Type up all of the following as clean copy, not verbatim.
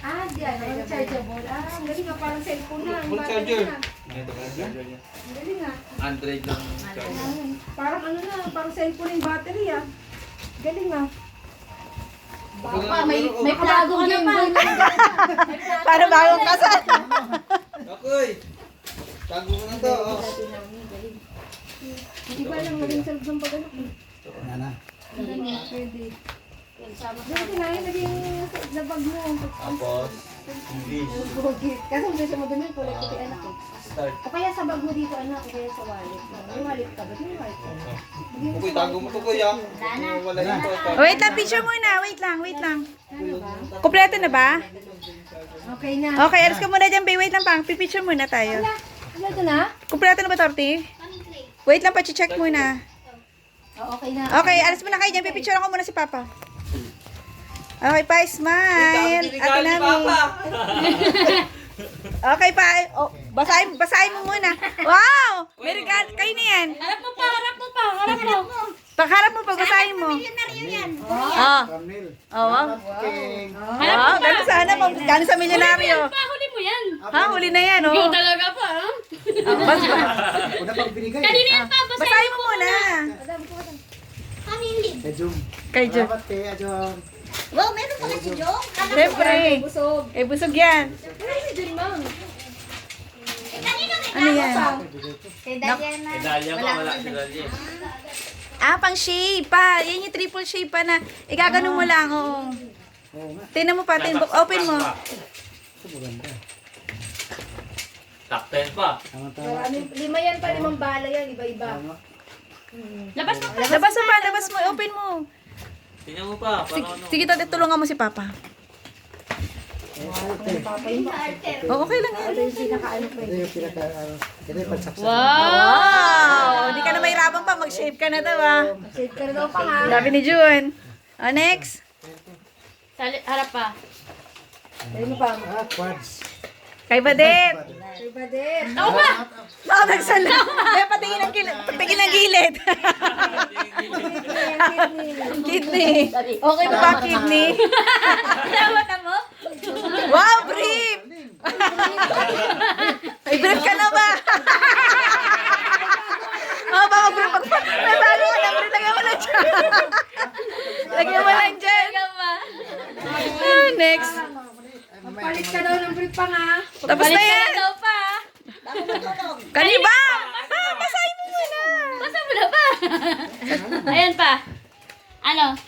Ah, diyan. Ang chargeable. Ah, ang galing nga. Parang cellphone na. Ang charger. Ito ka charger niya. Ang galing nga. Android lang charger. Parang ano na. Parang cellphone yung battery ah. Galing nga. Pa, may plago ka na pa. Para bagong kasal. Akoy! Tago mo na to. Oh. Hindi ba lang naging self ng pag-anak mo? Nana. Pwede. Buti na yun naging nabag mo. Tapos, English. Bugit. Kasi hindi siya madumi yung kulay puti anak eh. Start. O kaya sa bag mo dito anak, o kaya sa wallet. May wallet ka ba? May wallet ka. Akoy, tago mo to kuya. Wala ito. Wait lang, picture muna. Wait lang. Kompleto na ba? Okay na. Okay, alis ka muna dyan, babe. Wait lang, pang. Pipicture muna tayo. Wala ito na? Kompleto na ba, Torty? Wait lang, pa-check muna. Okay na. Okay, alis muna kayo dyan. Pipicture ako muna si Papa. Okay, pa, smile. Ate namin. Okay, pa. Oh, basahin mo muna. Wow! May regalo. Kayo na yan. Harap mo pa. Pagharap mo, pagbasahin mo. Oh. Ramil. Oh, wow. King. Wow, ganun sana. Ganun sa milyonaryo. Huli mo yan. Ha, huli na yan, oh. Ikaw talaga pa, ha? Una pang binigay. Kanina yan pa, Basahin mo muna. Kay Jum. Kay Jo. Salamat kay Ajong. Wow, meron pa kasi joke. Siyempre. Busog. Eh, busog yan. Ay, dyan ma'am. Ano yan? Kay Diana. Medalya pa, wala si Medalya. Ah, pang shape pa. Yan yung triple shape pa na. Igaganon mo lang, oo. Oo nga. Tingnan mo pa, open mo. Ito maganda. Top 10 pa. Tama-tama. Lima yan pa, limang bala yan, iba-iba. Tama. Labas mo pa. Labas mo, open mo. Tingnan mo pa. Sige, Parang ano. sige tulungan mo si Papa. Oh, okay lang yan. Ito yung pinaka-ano pa Ito yung pinaka, ito yung pagsaksak. Wow! Hindi ka na mahirapan pa, mag-shape ka na daw, ah. Save ka na daw pa nga. Sabi ni June. Oh, next. Harap pa. Ayun mo pa. Ah, quads. Kay Badet. Iba din. Ako ba? Baka nagsala. Kaya patingin ng gilid. Kidney. Okay ba ba, kidney? Tama ka mo? Wow, brief! Ay, brief ka na ba? Oh, baka brief. May bago ka na, brief. Lagyan mo lang dyan. Lagyan mo lang dyan. Ah, next. Palit ka daw ng brief pa nga. Tapos na yan. Daw pa. Kaniba! Ah, basahin mo muna. Basta mo na pa. Ayan pa. Ano?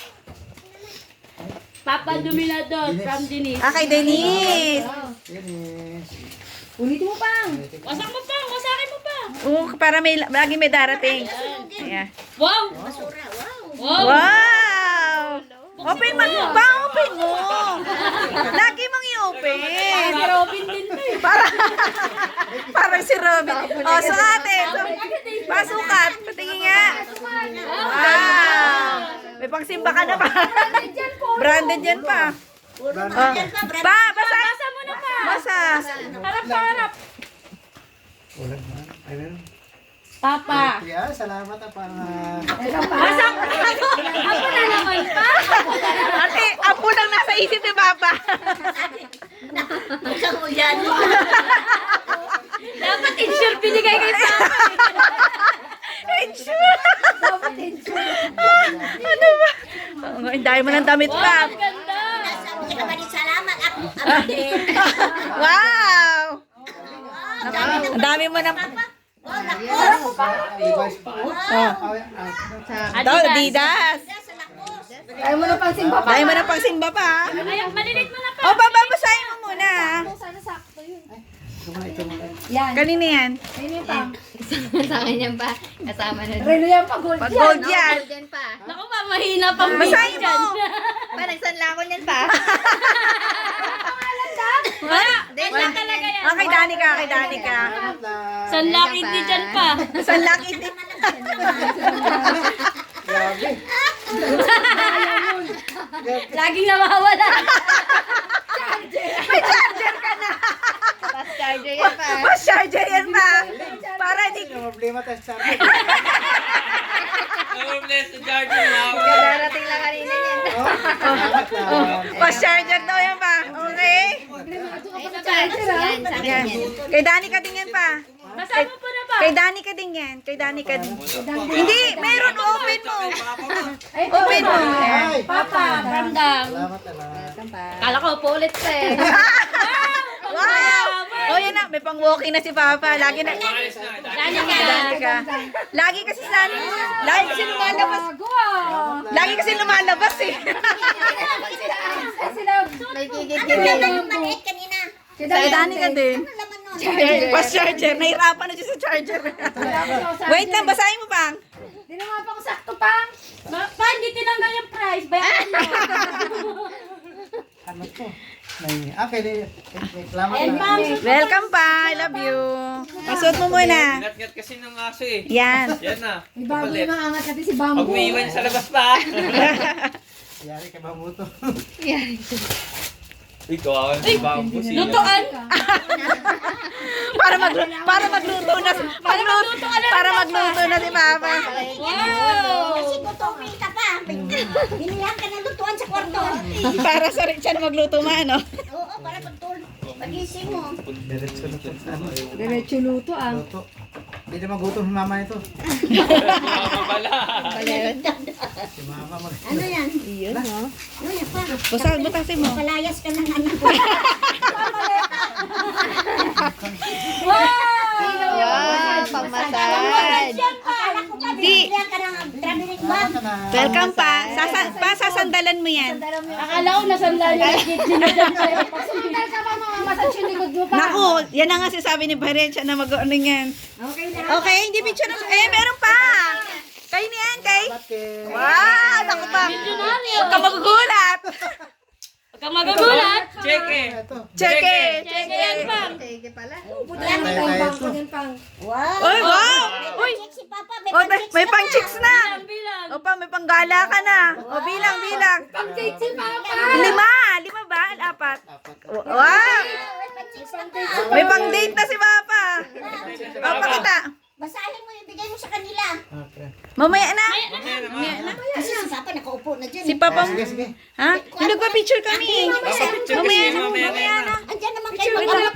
Papa Dominador from Denise. Ah, kay Denise. Yan eh. Ulitin mo pang. Wasak mo pa. Wasakin mo pa. Para lagi may darating. Ayan. Wow. Wow. Wow! Open mo. Pa-open mo. Lagi mong i-open. Si Robin din to eh. Parang si Robin. Oh, sukatin. Pasukat. Patingin nga. Wow! May pangsimba ka na pa. Branded yan pa. Oh. Pa, basa. Basa mo na pa. Basa. Harap pa, harap. Wala na. Ayun. Papa. Kaya, salamat at para... Basa mo. Ako na naman pa. Ate, apo lang nasa isip ni Papa. Dapat insure binigay kay Papa. Ano ba? Ang dami mo ng damit pa. Ang ganda. Wow! Ang dami mo ng... Device pa. Adidas. Ayaw mo na pang simba pa. Dami mo ng pangsimba pa. Ay, malilit mo na pa. O, babasahin mo muna. Sana sakto yun. Ito muna, ito muna. Yan. Kanina yan. Ayun yung pang. Sa akin yan pa. Kasama na. Relo yan pa, gold Pag yan. gold yan. Naku pa, mahina pang Basahin mo. Parang sanlakon yan pa. Wala. Wala talaga yan. Ah, kay Danica, kay Danica. Salamat lang. Sanlakit di dyan pa. San Lucky din. Grabe. Laging nawawala. May charger ka na. Fast charger yan pa. Mas charger yan pa. Para di... Ano problema tayo sa akin? Ang bless the charger na. Darating lang kanina yan. Salamat lang. Mas charger daw yan pa. Okay? Yan. Kay Dani ka din yan pa. Kasama po na pa. Kay Dani ka din yan. Kay Dani ka din. Hindi, meron. Open mo. Open mo. Ay! Papa, ramdam. Salamat, salamat. Kala ko po ulit eh. Wow! Oh, yan na. May pang-walking na si Papa. Lagi na. Dani ka. Dani ka. Lagi kasi lagi kasi lumalabas. Lagi kasi lumalabas eh. Kay Dani ka din. Pas charger. Nahirapan na siya sa charger. Wait lang, basahin mo pang. Di na nga pa ko sakto pang. Pa, hindi tinanggal yung price. Bayaran mo. Ano to? Okay, salamat. And ma'am, Welcome pa. I love you. Pasuot mo muna. Ngat-ngat kasi ng aso eh. Yan. Yan na. May bago Kapalit. yung mga angat natin si Pag Bamboo. umiiwan sa labas pa. Yari ka ba mo to? Uy, kawawan si Bamboo. lutuan. Para magluto na para magluto na si Papa. Wow. Kasi gutom ka pa. Binihan ka ng lutuan sa kwarto. Para sa rin siya na magluto man, no? Oo, para pag-ising mo. Diretso na to sa ano. Diretso luto ah. Luto. Hindi naman gutom si mama ito. Mabala. Si mama mo. Ano yan? Iyon, no? Ano yan pa? Butasin mo. Palayas ka ng anak ko. Wow, pamassage. Akala ko pa, binihan ka ng traveling bag. Salamat na. Welcome pa. Sasandalan mo yan. Akala ko nasandal yung dinadyan sa'yo. Sandal ka pa mga massage yung likod mo pa. Naku, yan na nga sinasabi ni Barencha na mag-ano yan. Okay na. Okay, hindi picture na. Eh, meron pa. Kay niyan, kay. Okay. Wow, naku pa. Huwag ka magugulat. Huwag kang magagulat. Check eh. Ito. Check it. Check yan, ma'am. Yan ang pang ko din pang. Wow. Oy, wow. Uy, Check si Papa. May oh, pag-chicks may ka pang-chicks na. Bilang. Opa, may panggala ka na. O, bilang. Pang-date si Papa. 5. 5 ba? 4. Wow. May pag-chicks ka pa. May pang-date na si Papa. Papa kita. Basahin mo, ibigay mo sa kanila. Okay. Mamaya na. Mamaya naman. Kasi si Papa nakaupo na dyan. Si Papa. Sige, sige. Ha? Nagpa-picture kami. Picture kasi mamaya na. Andyan naman kayo mag